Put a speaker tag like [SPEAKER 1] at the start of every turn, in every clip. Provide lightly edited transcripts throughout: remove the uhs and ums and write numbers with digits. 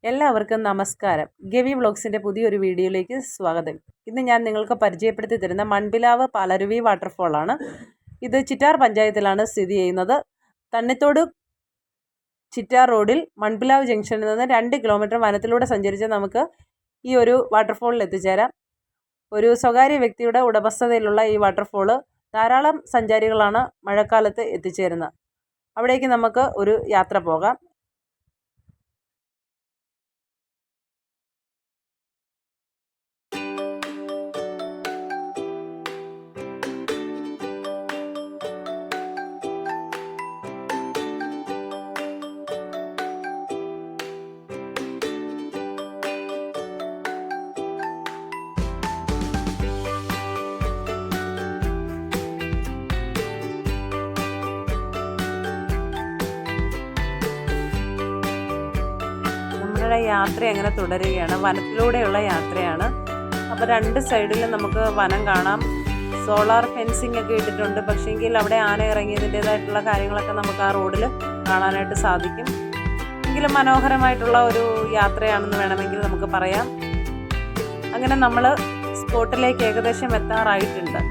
[SPEAKER 1] എല്ലാവർക്കും നമസ്കാരം. ഗവി വ്ളോഗ്സിൻ്റെ പുതിയൊരു വീഡിയോയിലേക്ക് സ്വാഗതം. ഇന്ന് ഞാൻ നിങ്ങൾക്ക് പരിചയപ്പെടുത്തി തരുന്ന മൺപിലാവ് പാലരുവി വാട്ടർഫോളാണ്. ഇത് ചിറ്റാർ പഞ്ചായത്തിലാണ് സ്ഥിതി ചെയ്യുന്നത്. തണ്ണിത്തോട് ചിറ്റാർ റോഡിൽ മൺപിലാവ് ജംഗ്ഷനിൽ നിന്ന് 2 കിലോമീറ്റർ വനത്തിലൂടെ സഞ്ചരിച്ച് നമുക്ക് ഈ ഒരു വാട്ടർഫോളിൽ എത്തിച്ചേരാം. ഒരു സ്വകാര്യ വ്യക്തിയുടെ ഉടമസ്ഥതയിലുള്ള ഈ വാട്ടർഫോള് ധാരാളം സഞ്ചാരികളാണ് മഴക്കാലത്ത് എത്തിച്ചേരുന്നത്. അവിടേക്ക് നമുക്ക് ഒരു യാത്ര പോകാം. യാത്ര അങ്ങനെ തുടരുകയാണ്. വനത്തിലൂടെയുള്ള യാത്രയാണ്. അപ്പോൾ 2 സൈഡിലും നമുക്ക് വനം കാണാം. സോളാർ ഫെൻസിങ് ഒക്കെ ഇട്ടിട്ടുണ്ട്. പക്ഷേങ്കിൽ അവിടെ ആന ഇറങ്ങിയതിൻ്റേതായിട്ടുള്ള കാര്യങ്ങളൊക്കെ നമുക്ക് ആ റോഡിൽ കാണാനായിട്ട് സാധിക്കും. എങ്കിലും മനോഹരമായിട്ടുള്ള ഒരു യാത്രയാണെന്ന് വേണമെങ്കിൽ നമുക്ക് പറയാം. അങ്ങനെ നമ്മൾ സ്പോട്ടിലേക്ക് ഏകദേശം എത്താറായിട്ടുണ്ട്.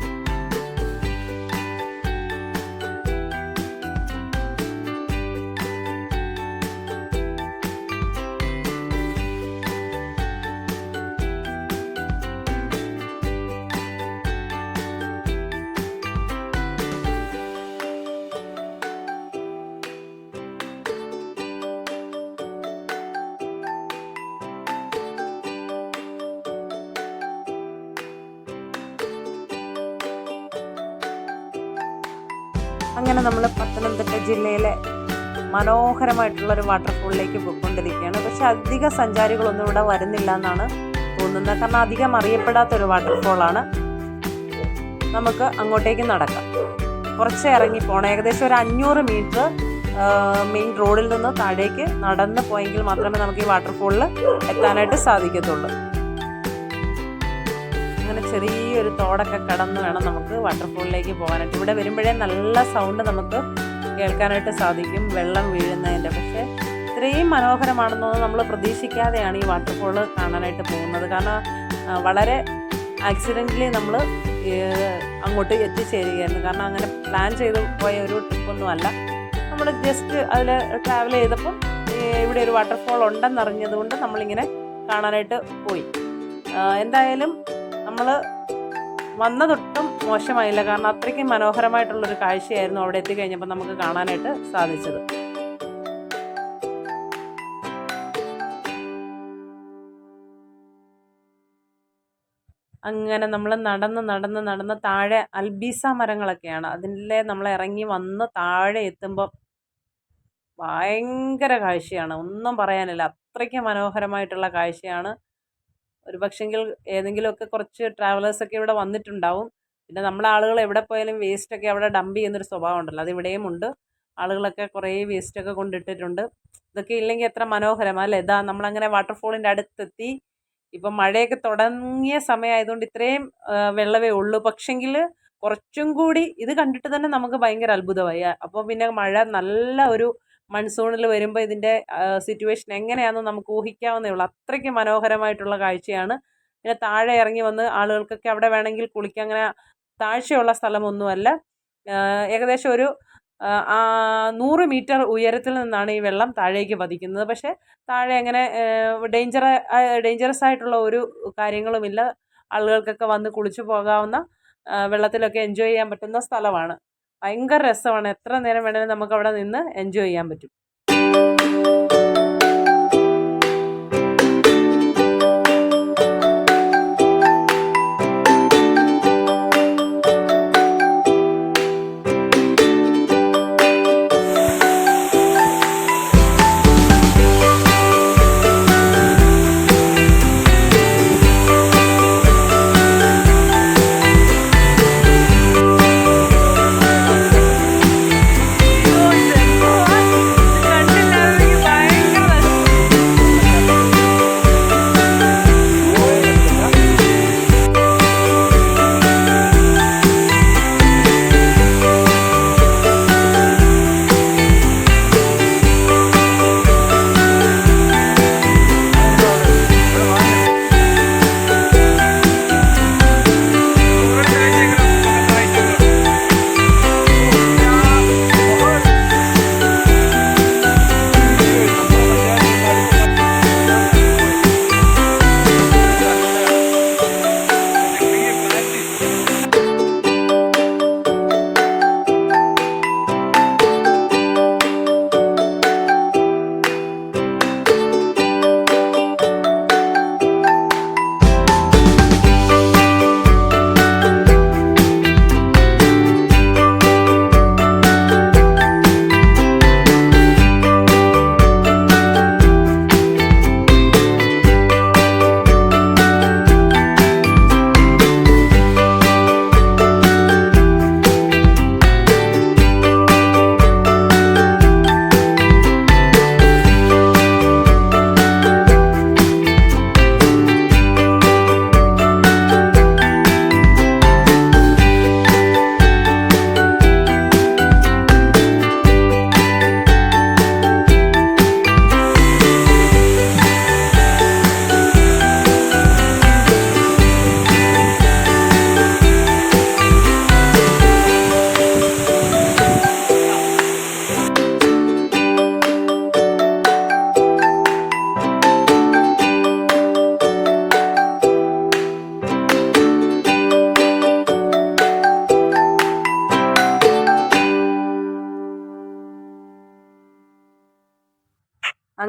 [SPEAKER 1] അങ്ങനെ നമ്മൾ പത്തനംതിട്ട ജില്ലയിലെ മനോഹരമായിട്ടുള്ളൊരു വാട്ടർഫോളിലേക്ക് പോയിക്കൊണ്ടിരിക്കുകയാണ്. പക്ഷെ അധിക സഞ്ചാരികളൊന്നും ഇവിടെ വരുന്നില്ല എന്നാണ് തോന്നുന്നത്. കാരണം അധികം അറിയപ്പെടാത്തൊരു വാട്ടർഫോളാണ്. നമുക്ക് അങ്ങോട്ടേക്ക് നടക്കാം. കുറച്ച് ഇറങ്ങി പോകണം. ഏകദേശം ഒരു 500 മീറ്റർ മെയിൻ റോഡിൽ നിന്ന് താഴേക്ക് നടന്ന് പോയെങ്കിൽ മാത്രമേ നമുക്ക് ഈ വാട്ടർഫോളിൽ എത്താനായിട്ട് സാധിക്കത്തുള്ളൂ. അങ്ങനെ ചെറിയൊരു തോടൊക്കെ കടന്ന് വേണം നമുക്ക് വാട്ടർഫോളിലേക്ക് പോകാനായിട്ട്. ഇവിടെ വരുമ്പോഴേ നല്ല സൗണ്ട് നമുക്ക് കേൾക്കാനായിട്ട് സാധിക്കും, വെള്ളം വീഴുന്നതിൻ്റെ. പക്ഷേ ഇത്രയും മനോഹരമാണെന്നൊന്നും നമ്മൾ പ്രതീക്ഷിക്കാതെയാണ് ഈ വാട്ടർഫോൾ കാണാനായിട്ട് പോകുന്നത്. കാരണം വളരെ ആക്സിഡൻ്റലി നമ്മൾ അങ്ങോട്ട് എത്തിച്ചേരുകയായിരുന്നു. കാരണം അങ്ങനെ പ്ലാൻ ചെയ്ത് പോയ ഒരു ട്രിപ്പൊന്നുമല്ല. നമ്മൾ ജസ്റ്റ് അതിൽ ട്രാവൽ ചെയ്തപ്പം ഇവിടെ ഒരു വാട്ടർഫോൾ ഉണ്ടെന്നറിഞ്ഞതുകൊണ്ട് നമ്മളിങ്ങനെ കാണാനായിട്ട് പോയി. എന്തായാലും നമ്മൾ വന്നതൊട്ടും മോശമായില്ല. കാരണം അത്രയ്ക്കും മനോഹരമായിട്ടുള്ളൊരു കാഴ്ചയായിരുന്നു അവിടെ എത്തിക്കഴിഞ്ഞപ്പോൾ നമുക്ക് കാണാനായിട്ട് സാധിച്ചത്. അങ്ങനെ നമ്മൾ നടന്ന് താഴെ അൽബീസ മരങ്ങളൊക്കെയാണ്. അതിലെ നമ്മൾ ഇറങ്ങി വന്ന് താഴെ എത്തുമ്പോൾ ഭയങ്കര കാഴ്ചയാണ്, ഒന്നും പറയാനില്ല. അത്രയ്ക്ക് മനോഹരമായിട്ടുള്ള കാഴ്ചയാണ്. ഒരു പക്ഷെങ്കിൽ ഏതെങ്കിലുമൊക്കെ കുറച്ച് ട്രാവലേഴ്സൊക്കെ ഇവിടെ വന്നിട്ടുണ്ടാവും. പിന്നെ നമ്മളെ ആളുകൾ എവിടെ പോയാലും വേസ്റ്റൊക്കെ അവിടെ ഡംപ് ചെയ്യുന്നൊരു സ്വഭാവം ഉണ്ടല്ലോ, അത് ഇവിടെയും ഉണ്ട്. ആളുകളൊക്കെ കുറേ വേസ്റ്റൊക്കെ കൊണ്ടിട്ടിട്ടുണ്ട്. ഇതൊക്കെ ഇല്ലെങ്കിൽ എത്ര മനോഹരമാണ് അല്ലേ. ഇതാ നമ്മളങ്ങനെ വാട്ടർഫോളിൻ്റെ അടുത്തെത്തി. ഇപ്പം മഴയൊക്കെ തുടങ്ങിയ സമയമായതുകൊണ്ട് ഇത്രയും വെള്ളമേ ഉള്ളൂ. പക്ഷെങ്കിൽ കുറച്ചും കൂടി ഇത് കണ്ടിട്ട് തന്നെ നമുക്ക് ഭയങ്കര അത്ഭുതമായി. അപ്പോൾ പിന്നെ മഴ നല്ല ഒരു മൺസൂണിൽ വരുമ്പോൾ ഇതിൻ്റെ സിറ്റുവേഷൻ എങ്ങനെയാണെന്ന് നമുക്ക് ഊഹിക്കാവുന്നേ ഉള്ളൂ. അത്രയ്ക്ക് മനോഹരമായിട്ടുള്ള കാഴ്ചയാണ്. പിന്നെ താഴെ ഇറങ്ങി വന്ന് ആളുകൾക്കൊക്കെ അവിടെ വേണമെങ്കിൽ കുളിക്കാൻ. അങ്ങനെ താഴ്ചയുള്ള സ്ഥലമൊന്നുമല്ല. ഏകദേശം ഒരു 100 മീറ്റർ ഉയരത്തിൽ നിന്നാണ് ഈ വെള്ളം താഴേക്ക് പതിക്കുന്നത്. പക്ഷേ താഴെ അങ്ങനെ ഡേഞ്ചറസ് ആയിട്ടുള്ള ഒരു കാര്യങ്ങളുമില്ല. ആളുകൾക്കൊക്കെ വന്ന് കുളിച്ചു പോകാവുന്ന, വെള്ളത്തിലൊക്കെ എൻജോയ് ചെയ്യാൻ പറ്റുന്ന സ്ഥലമാണ്. ഭയങ്കര രസമാണ്. എത്ര നേരം വേണമെങ്കിലും നമുക്ക് അവിടെ നിന്ന് എൻജോയ് ചെയ്യാൻ പറ്റും.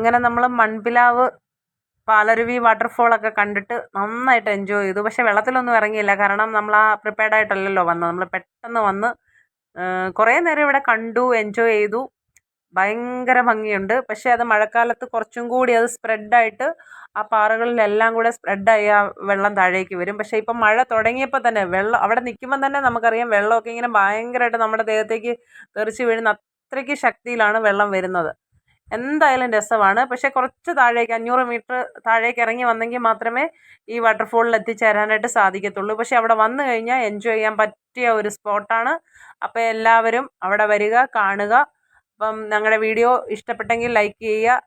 [SPEAKER 1] അങ്ങനെ നമ്മൾ മൺപിലാവ് പാലരുവി വാട്ടർഫോളൊക്കെ കണ്ടിട്ട് നന്നായിട്ട് എൻജോയ് ചെയ്തു. പക്ഷെ വെള്ളത്തിലൊന്നും ഇറങ്ങിയില്ല, കാരണം നമ്മൾ ആ പ്രിപ്പയർഡ് ആയിട്ടല്ലല്ലോ വന്നത്. നമ്മൾ പെട്ടെന്ന് വന്ന് കുറേ നേരം ഇവിടെ കണ്ടു, എൻജോയ് ചെയ്തു. ഭയങ്കര ഭംഗിയുണ്ട്. പക്ഷെ അത് മഴക്കാലത്ത് കുറച്ചും കൂടി അത് സ്പ്രെഡായിട്ട് ആ പാറകളിലെല്ലാം കൂടെ സ്പ്രെഡായി ആ വെള്ളം താഴേക്ക് വരും. പക്ഷേ ഇപ്പം മഴ തുടങ്ങിയപ്പോൾ തന്നെ വെള്ളം അവിടെ നിൽക്കുമ്പം തന്നെ നമുക്കറിയാം വെള്ളമൊക്കെ ഇങ്ങനെ ഭയങ്കരമായിട്ട് നമ്മുടെ ദേഹത്തേക്ക് തെറിച്ച് വീഴുന്ന അത്രയ്ക്ക് ശക്തിയിലാണ് വെള്ളം വരുന്നത്. എന്തായാലും രസമാണ്. പക്ഷേ കുറച്ച് താഴേക്ക് 500 മീറ്റർ താഴേക്ക് ഇറങ്ങി വന്നെങ്കിൽ മാത്രമേ ഈ വാട്ടർഫോളിൽ എത്തിച്ചേരാനായിട്ട് സാധിക്കത്തുള്ളൂ. പക്ഷേ അവിടെ വന്നു കഴിഞ്ഞാൽ എൻജോയ് ചെയ്യാൻ പറ്റിയ ഒരു സ്പോട്ടാണ്. അപ്പോൾ എല്ലാവരും അവിടെ വരിക, കാണുക. അപ്പം ഞങ്ങളുടെ വീഡിയോ ഇഷ്ടപ്പെട്ടെങ്കിൽ ലൈക്ക് ചെയ്യുക,